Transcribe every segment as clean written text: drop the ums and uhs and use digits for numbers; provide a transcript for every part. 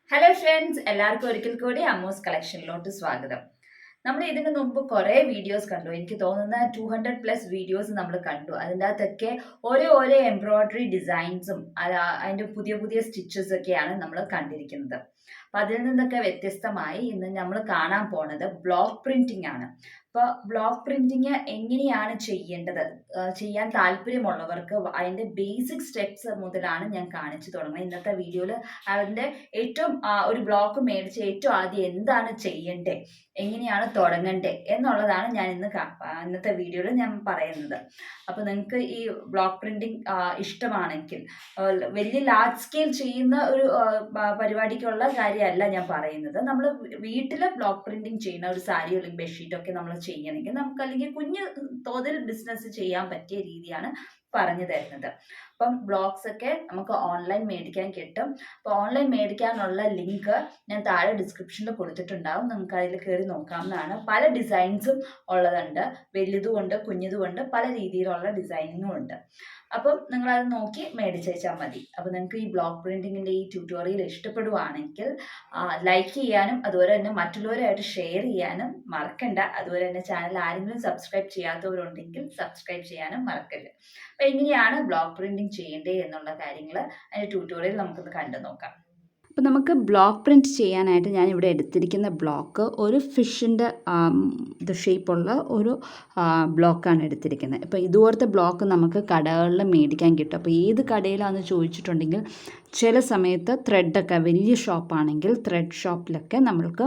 Hello friends, എല്ലാവർക്കും ഒരിക്കൽ കൂടി അമ്മൂസ് കളക്ഷനിലോട്ട് സ്വാഗതം. നമ്മൾ ഇതിനു മുമ്പ് കുറേ വീഡിയോസ് കണ്ടു. എനിക്ക് തോന്നുന്ന 200+ വീഡിയോസ് നമ്മൾ കണ്ടു. അതിൻ്റെ അകത്തൊക്കെ ഓരോ എംബ്രോയിഡറി ഡിസൈൻസും അതിൻ്റെ പുതിയ പുതിയ സ്റ്റിച്ചസ് ഒക്കെയാണ് നമ്മൾ കണ്ടിരിക്കുന്നത്. അപ്പം അതിൽ നിന്നൊക്കെ വ്യത്യസ്തമായി ഇന്ന് നമ്മൾ കാണാൻ പോണത് ബ്ലോക്ക് പ്രിന്റിംഗ് ആണ്. അപ്പോൾ ബ്ലോക്ക് പ്രിന്റിങ് എങ്ങനെയാണ് ചെയ്യേണ്ടത്, ചെയ്യാൻ താല്പര്യമുള്ളവർക്ക് അതിൻ്റെ ബേസിക് സ്റ്റെപ്സ് മുതലാണ് ഞാൻ കാണിച്ചു തുടങ്ങുന്നത്. ഇന്നത്തെ വീഡിയോയിൽ അതിൻ്റെ ഏറ്റവും ഒരു ബ്ലോക്ക് മേടിച്ച് ഏറ്റവും ആദ്യം എന്താണ് ചെയ്യേണ്ടത്, എങ്ങനെയാണ് തുടങ്ങണ്ടേ എന്നുള്ളതാണ് ഞാൻ ഇന്നത്തെ വീഡിയോയിൽ ഞാൻ പറയുന്നത്. അപ്പോൾ നിങ്ങൾക്ക് ഈ ബ്ലോക്ക് പ്രിന്റിംഗ് ഇഷ്ടമാണെങ്കിൽ, വലിയ ലാർജ് സ്കെയിൽ ചെയ്യുന്ന ഒരു പരിപാടിക്കുള്ള കാര്യമല്ല ഞാൻ പറയുന്നത്. നമ്മൾ വീട്ടിൽ ബ്ലോക്ക് പ്രിന്റിംഗ് ചെയ്യുന്ന ഒരു സാരി അല്ലെങ്കിൽ ബെഡ്ഷീറ്റ് ഒക്കെ നമ്മൾ ചെയ്യണമെങ്കിൽ നമുക്ക് അല്ലെങ്കിൽ കുഞ്ഞു തോതിൽ ബിസിനസ് ചെയ്യാൻ പറ്റിയ രീതിയാണ് പറഞ്ഞു തരുന്നത്. അപ്പം ബ്ലോഗ്സ് ഒക്കെ നമുക്ക് ഓൺലൈൻ മേടിക്കാൻ കിട്ടും. അപ്പോൾ ഓൺലൈൻ മേടിക്കാനുള്ള ലിങ്ക് ഞാൻ താഴെ ഡിസ്ക്രിപ്ഷനിൽ കൊടുത്തിട്ടുണ്ടാവും. നിങ്ങൾക്ക് അതിൽ കയറി നോക്കാവുന്നതാണ്. പല ഡിസൈൻസും ഉള്ളതുണ്ട്, വലുതുമുണ്ട് കുഞ്ഞതുമുണ്ട്, പല രീതിയിലുള്ള ഡിസൈനിങ്ങും ഉണ്ട്. അപ്പം നിങ്ങളത് നോക്കി മേടിച്ചേച്ചാൽ മതി. അപ്പോൾ നിങ്ങൾക്ക് ഈ ബ്ലോക്ക് പ്രിന്റിങ്ങിൻ്റെ ഈ ട്യൂട്ടോറിയൽ ഇഷ്ടപ്പെടുവാണെങ്കിൽ ലൈക്ക് ചെയ്യാനും അതുപോലെ തന്നെ മറ്റുള്ളവരായിട്ട് ഷെയർ ചെയ്യാനും മറക്കണ്ട. അതുപോലെ തന്നെ ചാനൽ ആരെങ്കിലും സബ്സ്ക്രൈബ് ചെയ്യാത്തവരുണ്ടെങ്കിൽ സബ്സ്ക്രൈബ് ചെയ്യാനും മറക്കരുത്. അപ്പോൾ എങ്ങനെയാണ് ബ്ലോക്ക് പ്രിന്റിങ് ചെയ്യേണ്ടത് എന്നുള്ള കാര്യങ്ങൾ അതിൻ്റെ ട്യൂട്ടോറിയൽ നമുക്കൊന്ന് കണ്ടു നോക്കാം. അപ്പോൾ നമുക്ക് ബ്ലോക്ക് പ്രിൻറ്റ് ചെയ്യാനായിട്ട് ഞാനിവിടെ എടുത്തിരിക്കുന്ന ബ്ലോക്ക് ഒരു ഫിഷിൻ്റെ ഷേപ്പുള്ള ഒരു ബ്ലോക്കാണ് എടുത്തിരിക്കുന്നത്. ഇപ്പോൾ ഇതുപോലത്തെ ബ്ലോക്ക് നമുക്ക് കടകളിൽ മേടിക്കാൻ കിട്ടും. അപ്പോൾ ഏത് കടയിലാണെന്ന് ചോദിച്ചിട്ടുണ്ടെങ്കിൽ ചില സമയത്ത് ത്രെഡൊക്കെ വലിയ ഷോപ്പാണെങ്കിൽ ത്രെഡ് ഷോപ്പിലൊക്കെ നമ്മൾക്ക്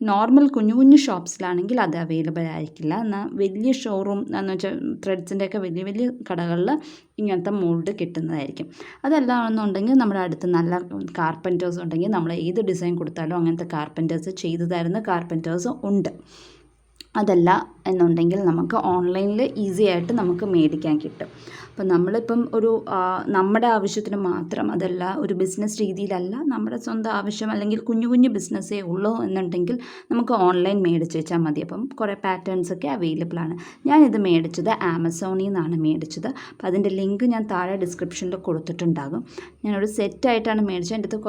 നോർമൽ കുഞ്ഞു കുഞ്ഞു ഷോപ്സിലാണെങ്കിൽ അത് അവൈലബിൾ ആയിരിക്കില്ല. എന്നാൽ വലിയ ഷോറൂം എന്ന് വെച്ചാൽ ത്രെഡ്സിൻ്റെയൊക്കെ വലിയ വലിയ കടകളിൽ ഇങ്ങനത്തെ മോൾഡ് കിട്ടുന്നതായിരിക്കും. അതല്ലാന്നുണ്ടെങ്കിൽ നമ്മുടെ അടുത്ത് നല്ല കാർപ്പൻറ്റേഴ്സ് ഉണ്ടെങ്കിൽ നമ്മൾ ഏത് ഡിസൈൻ കൊടുത്താലും അങ്ങനത്തെ കാർപ്പൻറ്റേഴ്സ് ചെയ്തു തരുന്ന കാർപ്പൻറ്റേഴ്സ് ഉണ്ട്. അതല്ല എന്നുണ്ടെങ്കിൽ നമുക്ക് ഓൺലൈനിൽ ഈസി ആയിട്ട് നമുക്ക് മേടിക്കാൻ കിട്ടും. അപ്പം നമ്മളിപ്പം ഒരു നമ്മുടെ ആവശ്യത്തിന് മാത്രം, അതല്ല ഒരു ബിസിനസ് രീതിയിലല്ല, നമ്മുടെ സ്വന്തം ആവശ്യം അല്ലെങ്കിൽ കുഞ്ഞു കുഞ്ഞു ബിസിനസ്സേ ഉള്ളൂ എന്നുണ്ടെങ്കിൽ നമുക്ക് ഓൺലൈൻ മേടിച്ച് വെച്ചാൽ മതി. അപ്പം കുറേ പാറ്റേൺസൊക്കെ അവൈലബിൾ ആണ്. ഞാനിത് മേടിച്ചത് ആമസോണിൽ നിന്നാണ് മേടിച്ചത്. അപ്പം അതിൻ്റെ ലിങ്ക് ഞാൻ താഴെ ഡിസ്ക്രിപ്ഷനിൽ കൊടുത്തിട്ടുണ്ടാകും. ഞാനൊരു സെറ്റായിട്ടാണ് മേടിച്ചത്. എൻ്റെ അടുത്ത്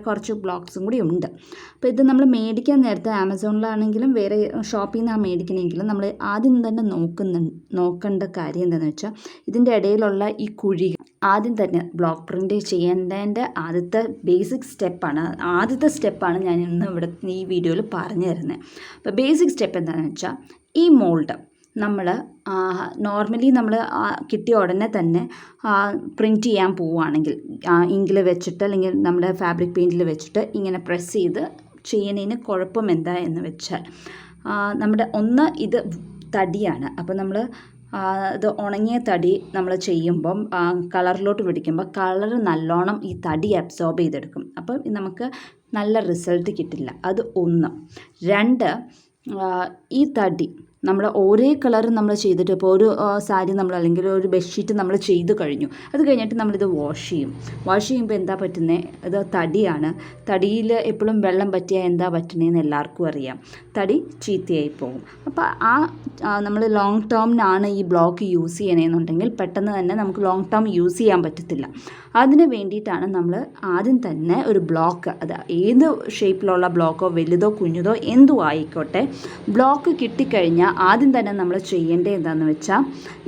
കുറച്ച് ബ്ലോഗ്സും കൂടി ഉണ്ട്. അപ്പോൾ ഇത് നമ്മൾ മേടിക്കാൻ നേരത്തെ ആമസോണിലാണെങ്കിലും വേറെ ഷോപ്പിൽ നിന്നാണ് മേടിക്കണമെങ്കിലും നമ്മൾ ആദ്യം തന്നെ നോക്കേണ്ട കാര്യം എന്താണെന്ന് വെച്ചാൽ ഇതിൻ്റെ ഇടയിലുള്ള ഈ കുഴി ആദ്യം തന്നെ ബ്ലോക്ക് പ്രിൻ്റ് ചെയ്യേണ്ടതിൻ്റെ ആദ്യത്തെ ബേസിക് സ്റ്റെപ്പാണ് ഞാൻ ഇന്ന് ഇവിടെ ഈ വീഡിയോയിൽ പറഞ്ഞു തരുന്നത്. അപ്പോൾ ബേസിക് സ്റ്റെപ്പ് എന്താണെന്ന് വെച്ചാൽ ഈ മോൾഡ് നമ്മൾ നോർമലി നമ്മൾ കിട്ടിയ ഉടനെ തന്നെ പ്രിൻറ്റ് ചെയ്യാൻ പോവുകയാണെങ്കിൽ ഇങ്കിൽ വെച്ചിട്ട് അല്ലെങ്കിൽ നമ്മുടെ ഫാബ്രിക് പെയിൻറ്റിൽ വെച്ചിട്ട് ഇങ്ങനെ പ്രസ് ചെയ്ത് ചെയ്യുന്നതിന് കുഴപ്പം എന്താ എന്ന് വെച്ചാൽ നമ്മുടെ ഇത് തടിയാണ്. അപ്പോൾ നമ്മൾ ഇത് ഉണങ്ങിയ തടി നമ്മൾ ചെയ്യുമ്പം കളറിലോട്ട് പിടിക്കുമ്പോൾ കളറ് നല്ലോണം ഈ തടി അബ്സോർബ് ചെയ്തെടുക്കും. അപ്പം നമുക്ക് നല്ല റിസൾട്ട് കിട്ടില്ല. അത് 1. 2, ഈ തടി നമ്മൾ ഒരേ കളർ നമ്മൾ ചെയ്തിട്ട് ഇപ്പോൾ ഒരു സാരി നമ്മൾ അല്ലെങ്കിൽ ഒരു ബെഡ്ഷീറ്റ് നമ്മൾ ചെയ്ത് കഴിഞ്ഞു. അത് കഴിഞ്ഞിട്ട് നമ്മളിത് വാഷ് ചെയ്യുമ്പോൾ എന്താ പറ്റുന്നത്, ഇത് തടിയാണ്. തടിയിൽ എപ്പോഴും വെള്ളം പറ്റിയാൽ എന്താ പറ്റുന്നതെന്ന് എല്ലാവർക്കും അറിയാം, തടി ചീത്തയായി പോകും. അപ്പോൾ നമ്മൾ ലോങ് ടേമിനാണ് ഈ ബ്ലോക്ക് യൂസ് ചെയ്യണമെന്നുണ്ടെങ്കിൽ പെട്ടെന്ന് തന്നെ നമുക്ക് ലോങ് ടേം യൂസ് ചെയ്യാൻ പറ്റത്തില്ല. അതിന് വേണ്ടിയിട്ടാണ് നമ്മൾ ആദ്യം തന്നെ ഒരു ബ്ലോക്ക്, അത് ഏത് ഷേപ്പിലുള്ള ബ്ലോക്കോ വലുതോ കുഞ്ഞതോ എന്തോ ആയിക്കോട്ടെ, ബ്ലോക്ക് കിട്ടിക്കഴിഞ്ഞാൽ ആദ്യം തന്നെ നമ്മൾ ചെയ്യേണ്ടത് എന്താണെന്ന് വെച്ചാൽ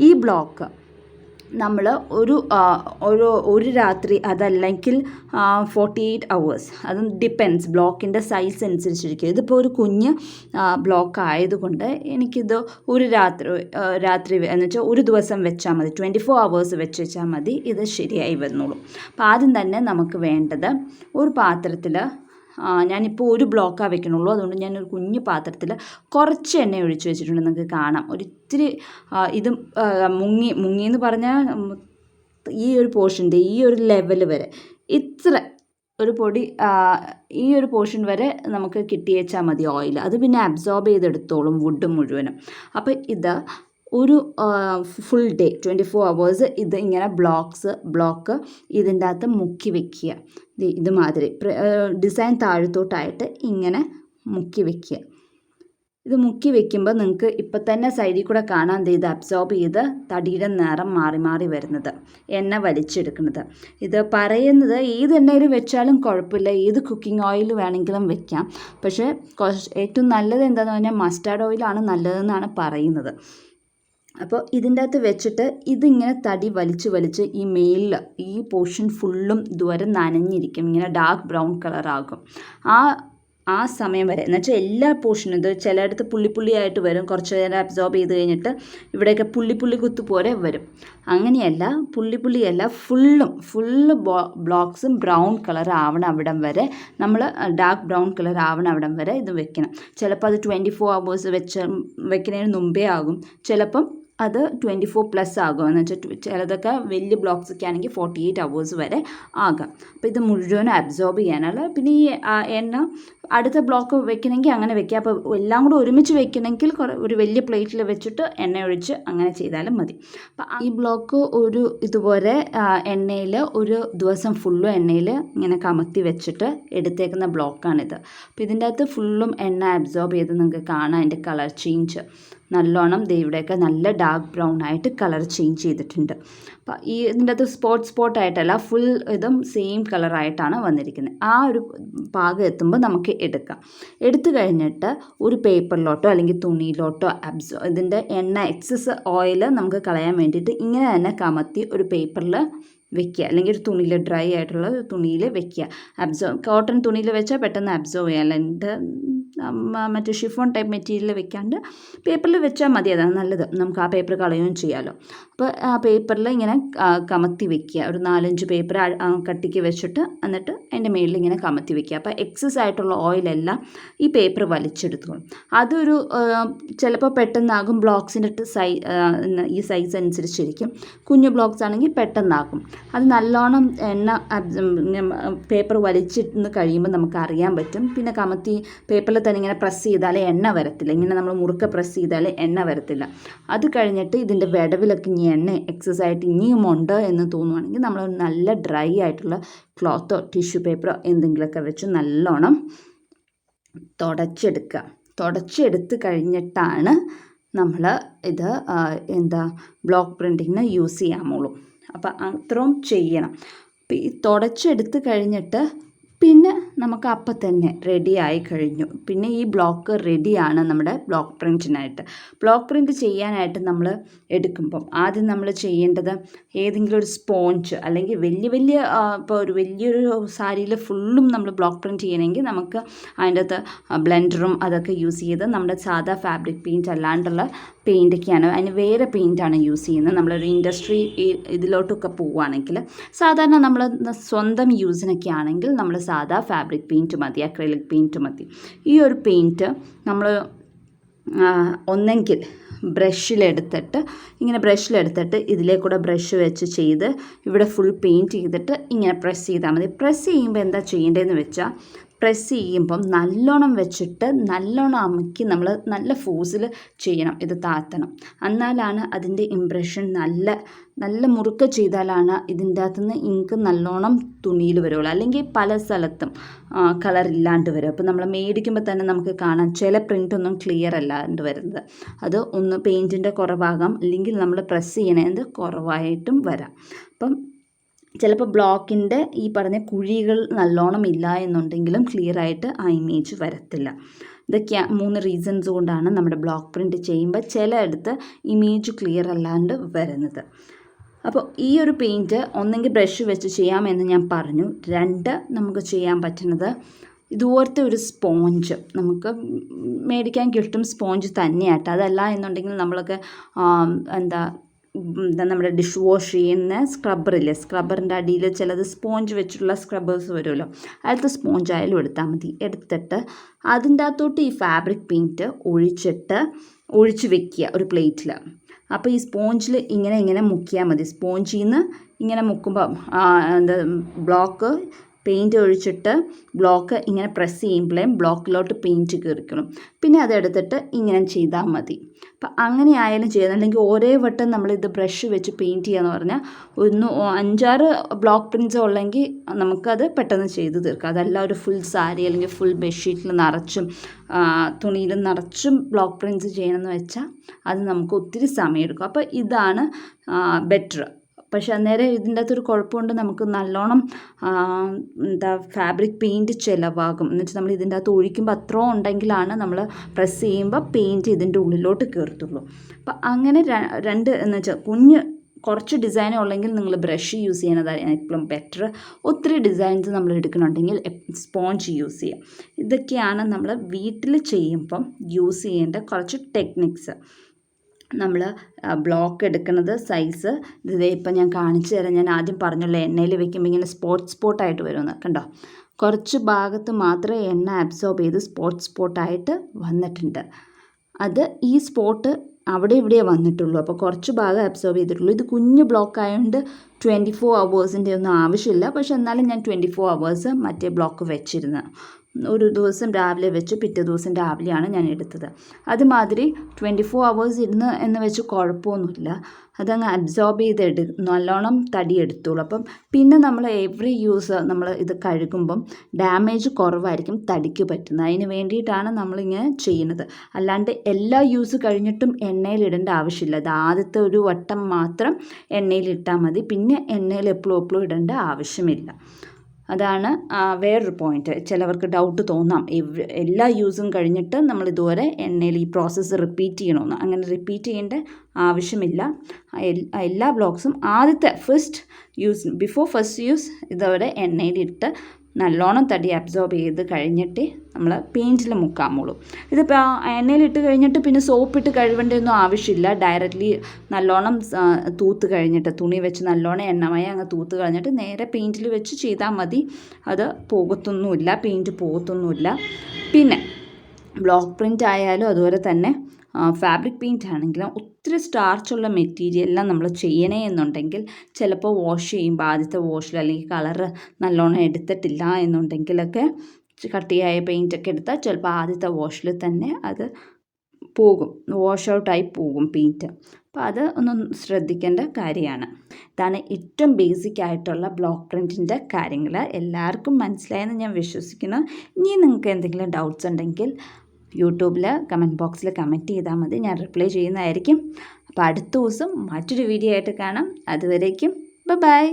ഈ ബ്ലോക്ക് നമ്മൾ ഒരു രാത്രി, അതല്ലെങ്കിൽ 48 hours, അത് ഡിപ്പെൻസ് ബ്ലോക്കിൻ്റെ സൈസ് അനുസരിച്ചിരിക്കും. ഇതിപ്പോൾ ഒരു കുഞ്ഞ് ബ്ലോക്ക് ആയതുകൊണ്ട് എനിക്കിത് ഒരു രാത്രി എന്ന് വെച്ചാൽ ഒരു ദിവസം വെച്ചാൽ മതി, 24 hours വെച്ചാൽ മതി, ഇത് ശരിയായി വന്നോളും. അപ്പോൾ ആദ്യം തന്നെ നമുക്ക് വേണ്ടത് ഒരു പാത്രത്തിൽ, ഞാനിപ്പോൾ ഒരു ബ്ലോക്കാണ് വെക്കണുള്ളൂ, അതുകൊണ്ട് ഞാനൊരു കുഞ്ഞു പാത്രത്തിൽ കുറച്ച് എണ്ണ ഒഴിച്ച് വെച്ചിട്ടുണ്ട്. നിങ്ങൾക്ക് കാണാം ഒരിത്തിരി ഇത് മുങ്ങിയെന്ന് പറഞ്ഞാൽ ഈ ഒരു പോർഷൻ്റെ ഈ ഒരു ലെവൽ വരെ, ഇത്ര ഒരു പൊടി ഈ ഒരു പോർഷൻ വരെ നമുക്ക് കിട്ടിയേച്ചാൽ മതി ഓയിൽ. അത് പിന്നെ അബ്സോർബ് ചെയ്തെടുത്തോളും വുഡ് മുഴുവനും. അപ്പോൾ ഇത് ഒരു ഫുൾ ഡേ 24 hours ഇത് ഇങ്ങനെ ബ്ലോക്ക് ഇതിൻ്റെ അകത്ത് മുക്കി വെക്കുക. ഇതുമാതിരി ഡിസൈൻ താഴത്തോട്ടായിട്ട് ഇങ്ങനെ മുക്കി വെക്കുക. ഇത് മുക്കി വെക്കുമ്പോൾ നിങ്ങൾക്ക് ഇപ്പം തന്നെ സൈഡിൽ കൂടെ കാണാൻ ഇത് അബ്സോർബ് ചെയ്ത് തടിയുടെ നിറം മാറി മാറി വരുന്നത്, എണ്ണ വലിച്ചെടുക്കുന്നത്. ഇത് പറയുന്നത് ഏത് എണ്ണയിൽ വെച്ചാലും കുഴപ്പമില്ല, ഏത് കുക്കിംഗ് ഓയിൽ വേണമെങ്കിലും വെക്കാം. പക്ഷേ ഏറ്റവും നല്ലത് എന്താണെന്ന് പറഞ്ഞാൽ മസ്റ്റാർഡ് ഓയിലാണ് നല്ലതെന്നാണ് പറയുന്നത്. അപ്പോൾ ഇതിൻ്റെ അകത്ത് വെച്ചിട്ട് ഇതിങ്ങനെ തടി വലിച്ച് ഈ മേലിൽ ഈ പോർഷൻ ഫുള്ളും ഇതുവരെ നനഞ്ഞിരിക്കും, ഇങ്ങനെ ഡാർക്ക് ബ്രൗൺ കളറാകും. ആ സമയം വരെ എന്നുവെച്ചാൽ എല്ലാ പോർഷനും, ഇത് ചിലയിടത്ത് പുള്ളിയായിട്ട് വരും, കുറച്ച് നേരം അബ്സോർബ് ചെയ്ത് കഴിഞ്ഞിട്ട് ഇവിടെയൊക്കെ പുള്ളി കുത്ത് പോലെ വരും. അങ്ങനെയല്ല, പുള്ളിയല്ല, ഫുള്ള് ബ്ലോക്സും ബ്രൗൺ കളർ ആവണം അവിടം വരെ, നമ്മൾ ഡാർക്ക് ബ്രൗൺ കളർ ആവണം അവിടം വരെ ഇത് വെക്കണം. ചിലപ്പോൾ അത് 24 hours വെക്കുന്നതിന് മുമ്പേ ആകും, ചിലപ്പം അത് 24+ ആകും. എന്ന് വെച്ചാൽ ചിലതൊക്കെ വലിയ ബ്ലോക്സൊക്കെ ആണെങ്കിൽ 48 hours വരെ ആകാം. അപ്പോൾ ഇത് മുഴുവൻ അബ്സോർബ് ചെയ്യാനുള്ള. പിന്നെ ഈ എണ്ണ അടുത്ത ബ്ലോക്ക് വെക്കണമെങ്കിൽ അങ്ങനെ വെക്കുക. അപ്പോൾ എല്ലാം കൂടെ ഒരുമിച്ച് വെക്കണമെങ്കിൽ ഒരു വലിയ പ്ലേറ്റിൽ വെച്ചിട്ട് എണ്ണ ഒഴിച്ച് അങ്ങനെ ചെയ്താലും മതി. അപ്പോൾ ഈ ബ്ലോക്ക് ഒരു ഇതുപോലെ എണ്ണയിൽ ഒരു ദിവസം ഫുള്ളും എണ്ണയിൽ ഇങ്ങനെ കമത്തി വെച്ചിട്ട് എടുത്തേക്കുന്ന ബ്ലോക്കാണിത്. അപ്പോൾ ഇതിൻ്റെ അകത്ത് ഫുള്ളും എണ്ണ അബ്സോർബ് ചെയ്ത് നിങ്ങൾക്ക് കാണാം. അതിൻ്റെ കളർ ചേഞ്ച് നല്ലോണം ഇവിടെയൊക്കെ നല്ല ഡാർക്ക് ബ്രൗൺ ആയിട്ട് കളർ ചേഞ്ച് ചെയ്തിട്ടുണ്ട്. അപ്പോൾ ഈ ഇതിൻ്റെ അകത്ത് സ്പോട്ടായിട്ടല്ല, ഫുൾ ഇതും സെയിം കളറായിട്ടാണ് വന്നിരിക്കുന്നത്. ആ ഒരു പാകം എത്തുമ്പോൾ നമുക്ക് എടുക്കാം. എടുത്തു കഴിഞ്ഞിട്ട് ഒരു പേപ്പറിലോട്ടോ അല്ലെങ്കിൽ തുണിയിലോട്ടോ ഇതിൻ്റെ എണ്ണ എക്സസ് ഓയിൽ നമുക്ക് കളയാൻ വേണ്ടിയിട്ട് ഇങ്ങനെ തന്നെ കമത്തി ഒരു പേപ്പറിൽ വെക്കുക, അല്ലെങ്കിൽ ഒരു തുണിയിൽ, ഡ്രൈ ആയിട്ടുള്ള ഒരു തുണിയിൽ വെക്കുക. കോട്ടൺ തുണിയിൽ വെച്ചാൽ പെട്ടെന്ന് അബ്സോർവ് ചെയ്യാം. അല്ലെങ്കിൽ മറ്റേ ഷിഫോൺ ടൈപ്പ് മെറ്റീരിയൽ വെക്കാണ്ട് പേപ്പറിൽ വെച്ചാൽ മതി, അതാണ് നല്ലത്. നമുക്ക് ആ പേപ്പർ കളയുകയും ചെയ്യാമല്ലോ. അപ്പോൾ ആ പേപ്പറിൽ ഇങ്ങനെ കമത്തി വെക്കുക, ഒരു 4-5 പേപ്പർ കട്ടിക്ക് വെച്ചിട്ട് എന്നിട്ട് അതിൻ്റെ മേളിൽ ഇങ്ങനെ കമത്തി വെക്കുക. അപ്പോൾ എക്സസ് ആയിട്ടുള്ള ഓയിലെല്ലാം ഈ പേപ്പർ വലിച്ചെടുത്തോളും. അതൊരു ചിലപ്പോൾ പെട്ടെന്നാകും, ബ്ലോക്സിൻ്റെ ഈ സൈസ് അനുസരിച്ചിരിക്കും. കുഞ്ഞു ബ്ലോക്സ് ആണെങ്കിൽ പെട്ടെന്നാകും. അത് നല്ലോണം എണ്ണ പേപ്പർ വലിച്ചിട്ട് കഴിയുമ്പോൾ നമുക്ക് അറിയാൻ പറ്റും. പിന്നെ കമത്തി പേപ്പറിൽ തന്നെ ഇങ്ങനെ പ്രസ് ചെയ്താലേ എണ്ണ വരത്തില്ല, ഇങ്ങനെ നമ്മൾ മുറുക്ക പ്രസ് ചെയ്താലേ എണ്ണ വരത്തില്ല. അത് കഴിഞ്ഞിട്ട് ഇതിൻ്റെ വിടവിലൊക്കെ ഇനി എണ്ണ എക്സസ് ആയിട്ട് ഇനിയും ഉണ്ട് എന്ന് തോന്നുവാണെങ്കിൽ നമ്മൾ നല്ല ഡ്രൈ ആയിട്ടുള്ള ക്ലോത്തോ ടിഷ്യൂ പേപ്പറോ എന്തെങ്കിലുമൊക്കെ വെച്ച് നല്ലോണം തുടച്ചെടുത്ത് കഴിഞ്ഞിട്ടാണ് നമ്മൾ ഇത് ബ്ലോക്ക് പ്രിൻറ്റിങ്ങിന് യൂസ് ചെയ്യാമുള്ളൂ. അപ്പോൾ അത്രയും ചെയ്യണം. ഈ തുടച്ചെടുത്ത് കഴിഞ്ഞിട്ട് പിന്നെ നമുക്ക് അപ്പം തന്നെ റെഡിയായി കഴിഞ്ഞു. പിന്നെ ഈ ബ്ലോക്ക് റെഡിയാണ് നമ്മുടെ ബ്ലോക്ക് പ്രിൻറ്റിനായിട്ട്. ബ്ലോക്ക് പ്രിൻറ്റ് ചെയ്യാനായിട്ട് നമ്മൾ എടുക്കുമ്പം ആദ്യം നമ്മൾ ചെയ്യേണ്ടത് ഏതെങ്കിലും ഒരു സ്പോഞ്ച്, അല്ലെങ്കിൽ വലിയ ഇപ്പോൾ ഒരു വലിയൊരു സാരിയിൽ ഫുള്ളും നമ്മൾ ബ്ലോക്ക് പ്രിൻറ്റ് ചെയ്യണമെങ്കിൽ നമുക്ക് അതിൻ്റെ അകത്ത് ബ്ലെൻഡറും അതൊക്കെ യൂസ് ചെയ്ത് നമ്മുടെ സാധാ ഫാബ്രിക് പെയിൻറ്റ് അല്ലാണ്ടുള്ള പെയിൻറ്റൊക്കെയാണ്, അതിന് വേറെ പെയിൻറ്റാണ് യൂസ് ചെയ്യുന്നത്. നമ്മളൊരു ഇൻഡസ്ട്രി ഇതിലോട്ടൊക്കെ പോവുകയാണെങ്കിൽ, സാധാരണ നമ്മൾ സ്വന്തം യൂസിനൊക്കെ ആണെങ്കിൽ നമ്മൾ സാധാ ഫാബ്രിക് പെയിൻറ്റ് മതി, അക്രൈലിക് പെയിൻറ്റ് മതി. ഈ ഒരു പെയിൻറ്റ് നമ്മൾ ഒന്നെങ്കിൽ ബ്രഷിലെടുത്തിട്ട് ഇതിലേക്കൂടെ ബ്രഷ് വെച്ച് ചെയ്ത് ഇവിടെ ഫുൾ പെയിൻറ്റ് ചെയ്തിട്ട് ഇങ്ങനെ പ്രസ് ചെയ്താൽ മതി. പ്രസ് ചെയ്യുമ്പോൾ എന്താ ചെയ്യേണ്ടതെന്ന് വെച്ചാൽ, പ്രസ് ചെയ്യുമ്പം നല്ലോണം വെച്ചിട്ട് നല്ലോണം അമുക്കി നമ്മൾ നല്ല ഫോഴ്സിൽ ചെയ്യണം, ഇത് താത്തണം. എന്നാലാണ് അതിൻ്റെ ഇംപ്രഷൻ നല്ല മുറുക്ക ചെയ്താലാണ് ഇതിൻ്റെ അകത്തുനിന്ന് ഇങ്ക് നല്ലോണം തുണിയിൽ വരുള്ളൂ. അല്ലെങ്കിൽ പല സ്ഥലത്തും കളർ ഇല്ലാണ്ട് വരും. അപ്പോൾ നമ്മൾ മേടിക്കുമ്പോൾ തന്നെ നമുക്ക് കാണാം ചില പ്രിൻ്റൊന്നും ക്ലിയർ അല്ലാണ്ട് വരുന്നത്. അത് ഒന്ന് പെയിൻറ്റിൻ്റെ കുറവാകാം, അല്ലെങ്കിൽ നമ്മൾ പ്രസ് ചെയ്യണത് കുറവായിട്ടും വരാം. അപ്പം ചിലപ്പോൾ ബ്ലോക്കിൻ്റെ ഈ പറഞ്ഞ കുഴികൾ നല്ലോണം ഇല്ല എന്നുണ്ടെങ്കിലും ക്ലിയർ ആയിട്ട് ആ ഇമേജ് വരത്തില്ല. ഇതൊക്കെ 3 റീസൺസ് കൊണ്ടാണ് നമ്മുടെ ബ്ലോക്ക് പ്രിൻറ്റ് ചെയ്യുമ്പോൾ ചിലയിടത്ത് ഇമേജ് ക്ലിയർ അല്ലാണ്ട് വരുന്നത്. അപ്പോൾ ഈ ഒരു പെയിൻറ്റ് ഒന്നെങ്കിൽ ബ്രഷ് വെച്ച് ചെയ്യാമെന്ന് ഞാൻ പറഞ്ഞു. 2 നമുക്ക് ചെയ്യാൻ പറ്റുന്നത് ഇതുപോലത്തെ ഒരു സ്പോഞ്ച് നമുക്ക് മേടിക്കാൻ കിട്ടും, സ്പോഞ്ച് തന്നെയായിട്ട്. അതല്ല എന്നുണ്ടെങ്കിൽ നമ്മളൊക്കെ നമ്മുടെ ഡിഷ് വാഷ് ചെയ്യുന്ന സ്ക്രബ്ബറില്ലേ, സ്ക്രബ്ബറിൻ്റെ അടിയിൽ ചിലത് സ്പോഞ്ച് വെച്ചിട്ടുള്ള സ്ക്രബ്ബേഴ്സ് വരുമല്ലോ, അതിലത്തെ സ്പോഞ്ച് ആയാലും എടുത്താൽ മതി. എടുത്തിട്ട് അതിൻ്റെ അകത്തോട്ട് ഈ ഫാബ്രിക് പെയിൻറ്റ് ഒഴിച്ച് വെക്കുക ഒരു പ്ലേറ്റിൽ. അപ്പോൾ ഈ സ്പോഞ്ചിൽ ഇങ്ങനെ മുക്കിയാൽ മതി. സ്പോഞ്ചിൽ നിന്ന് ഇങ്ങനെ മുക്കുമ്പോൾ ബ്ലോക്ക് പെയിൻറ്റ് ഒഴിച്ചിട്ട് ബ്ലോക്ക് ഇങ്ങനെ പ്രസ് ചെയ്യുമ്പോഴേ ബ്ലോക്കിലോട്ട് പെയിൻറ്റ് കയറിക്കണം. പിന്നെ അതെടുത്തിട്ട് ഇങ്ങനെ ചെയ്താൽ മതി. അപ്പം അങ്ങനെ ആയാലും ചെയ്യാം. അല്ലെങ്കിൽ ഒരേ വട്ടം നമ്മളിത് ബ്രഷ് വെച്ച് പെയിൻറ്റ് ചെയ്യാന്ന് പറഞ്ഞാൽ 5-6 ബ്ലോക്ക് പ്രിൻറ്റ്സ് ഉള്ളെങ്കിൽ നമുക്കത് പെട്ടെന്ന് ചെയ്ത് തീർക്കാം. അതല്ല ഒരു ഫുൾ സാരി അല്ലെങ്കിൽ ഫുൾ ബെഡ്ഷീറ്റിൽ നിറച്ചും തുണിയിൽ നിറച്ചും ബ്ലോക്ക് പ്രിൻറ്റ്സ് ചെയ്യണമെന്ന് വെച്ചാൽ അത് നമുക്ക് ഒത്തിരി സമയമെടുക്കും. അപ്പോൾ ഇതാണ് ബെറ്റർ. പക്ഷെ അന്നേരം ഇതിൻ്റെ അകത്തൊരു കുഴപ്പമുണ്ട്, നമുക്ക് നല്ലോണം ഫാബ്രിക് പെയിൻറ്റ് ചിലവാകും. എന്ന് വെച്ചാൽ നമ്മൾ ഇതിൻ്റെ അകത്ത് ഒഴിക്കുമ്പോൾ അത്രയും ഉണ്ടെങ്കിലാണ് നമ്മൾ പ്രസ് ചെയ്യുമ്പോൾ പെയിൻറ്റ് ഇതിൻ്റെ ഉള്ളിലോട്ട് കയറത്തുള്ളൂ. അപ്പം അങ്ങനെ രണ്ട് എന്ന് വെച്ചാൽ കുറച്ച് ഡിസൈനേ ഉള്ളെങ്കിൽ നിങ്ങൾ ബ്രഷ് യൂസ് ചെയ്യുന്നതാണ് എപ്പോഴും ബെറ്റർ. ഒത്തിരി ഡിസൈൻസ് നമ്മൾ എടുക്കണമെന്നുണ്ടെങ്കിൽ സ്പോഞ്ച് യൂസ് ചെയ്യാം. ഇതൊക്കെയാണ് നമ്മൾ വീട്ടിൽ ചെയ്യുമ്പം യൂസ് ചെയ്യേണ്ട കുറച്ച് ടെക്നിക്സ്. നമ്മൾ ബ്ലോക്ക് എടുക്കുന്നത് സൈസ് ഇതേ ഇപ്പം ഞാൻ കാണിച്ചു തരാം. ഞാൻ ആദ്യം പറഞ്ഞല്ലോ എണ്ണയിൽ വെക്കുമ്പോൾ ഇങ്ങനെ സ്പോട്ടായിട്ട് വരുമെന്ന് കണ്ടോ. കുറച്ച് ഭാഗത്ത് മാത്രമേ എണ്ണ അബ്സോർബ് ചെയ്ത് സ്പോട്ടായിട്ട് വന്നിട്ടുണ്ട്. അത് ഈ സ്പോട്ട് അവിടെ ഇവിടെ വന്നിട്ടുള്ളൂ. അപ്പോൾ കുറച്ച് ഭാഗം അബ്സോർബ് ചെയ്തിട്ടുള്ളൂ. ഇത് കുഞ്ഞ് ബ്ലോക്ക് ആയതുകൊണ്ട് 24 hours ഒന്നും ആവശ്യമില്ല. പക്ഷെ എന്നാലും ഞാൻ 24 hours മറ്റേ ബ്ലോക്ക് വെച്ചിരുന്നു. ഒരു ദിവസം രാവിലെ വെച്ച് പിറ്റേ ദിവസം രാവിലെയാണ് ഞാൻ എടുത്തത്. അതുമാതിരി 24 hours ഇരുന്ന് എന്ന് വെച്ച് കുഴപ്പമൊന്നുമില്ല. അതങ്ങ് അബ്സോർബ് ചെയ്ത് നല്ലോണം തടി എടുത്തോളൂ. അപ്പം പിന്നെ നമ്മൾ എവറി യൂസ് നമ്മൾ ഇത് കഴുകുമ്പം ഡാമേജ് കുറവായിരിക്കും തടിക്ക് പറ്റുന്നത്. അതിന് വേണ്ടിയിട്ടാണ് നമ്മളിങ്ങനെ ചെയ്യുന്നത്. അല്ലാണ്ട് എല്ലാ യൂസ് കഴിഞ്ഞിട്ടും എണ്ണയിലിടേണ്ട ആവശ്യമില്ല. അത് ആദ്യത്തെ ഒരു വട്ടം മാത്രം എണ്ണയിലിട്ടാൽ മതി. പിന്നെ എണ്ണയിൽ എപ്പോഴും ഇടേണ്ട ആവശ്യമില്ല. അതാണ് വേറൊരു പോയിന്റ്. ചിലവർക്ക് ഡൗട്ട് തോന്നാം, എല്ലാ യൂസും കഴിഞ്ഞിട്ട് നമ്മൾ ഇതുവരെ എണ്ണയിൽ ഈ പ്രോസസ്സ് റിപ്പീറ്റ് ചെയ്യണമെന്ന്. അങ്ങനെ റിപ്പീറ്റ് ചെയ്യേണ്ട ആവശ്യമില്ല. എല്ലാ ബ്ലോക്സും ആദ്യത്തെ ബിഫോർ ഫസ്റ്റ് യൂസ് ഇതുവരെ എണ്ണയിലിട്ട് നല്ലോണം തടി അബ്സോർബ് ചെയ്ത് കഴിഞ്ഞിട്ട് നമ്മൾ പെയിൻറ്റിൽ മുക്കാമുള്ളൂ. ഇതിപ്പോൾ എണ്ണയിലിട്ട് കഴിഞ്ഞിട്ട് പിന്നെ സോപ്പിട്ട് കഴുകേണ്ടതൊന്നും ആവശ്യമില്ല. ഡയറക്റ്റ്ലി നല്ലോണം തൂത്ത് കഴിഞ്ഞിട്ട് തുണി വെച്ച് നല്ലോണം എണ്ണമയം അങ്ങ് തൂത്ത് കഴിഞ്ഞിട്ട് നേരെ പെയിൻറ്റിൽ വെച്ച് ചെയ്താൽ മതി. അത് പോകത്തൊന്നുമില്ല, പെയിൻറ്റ് പോകത്തൊന്നുമില്ല. പിന്നെ ബ്ലോക്ക് പ്രിൻ്റ് ആയാലും അതുപോലെ തന്നെ ഫാബ്രിക് പെയിൻറ്റ് ആണെങ്കിലും ഒത്തിരി സ്റ്റാർച്ചുള്ള മെറ്റീരിയലെല്ലാം നമ്മൾ ചെയ്യണേ എന്നുണ്ടെങ്കിൽ ചിലപ്പോൾ വാഷ് ചെയ്യുമ്പോൾ ആദ്യത്തെ വാഷിൽ അല്ലെങ്കിൽ കളറ് നല്ലോണം എടുത്തിട്ടില്ല എന്നുണ്ടെങ്കിലൊക്കെ കട്ടിയായ പെയിൻറ്റൊക്കെ എടുത്താൽ ചിലപ്പോൾ ആദ്യത്തെ വാഷിൽ തന്നെ അത് പോകും, വാഷ് ഔട്ടായി പോകും പെയിൻറ്റ്. അപ്പോൾ അത് ഒന്ന് ശ്രദ്ധിക്കേണ്ട കാര്യമാണ്. ഇതാണ് ഏറ്റവും ബേസിക് ആയിട്ടുള്ള ബ്ലോക്ക് പ്രിൻറ്റിൻ്റെ കാര്യങ്ങൾ. എല്ലാവർക്കും മനസ്സിലായെന്ന് ഞാൻ വിശ്വസിക്കുന്നു. ഇനി നിങ്ങൾക്ക് എന്തെങ്കിലും ഡൗട്ട്സ് ഉണ്ടെങ്കിൽ യൂട്യൂബിൽ കമൻറ്റ് ബോക്സിൽ കമൻറ്റ് ചെയ്താൽ മതി, ഞാൻ റിപ്ലൈ ചെയ്യുന്നതായിരിക്കും. അപ്പോൾ അടുത്ത ദിവസം മറ്റൊരു വീഡിയോ ആയിട്ട് കാണാം. അതുവരേക്കും ബൈ.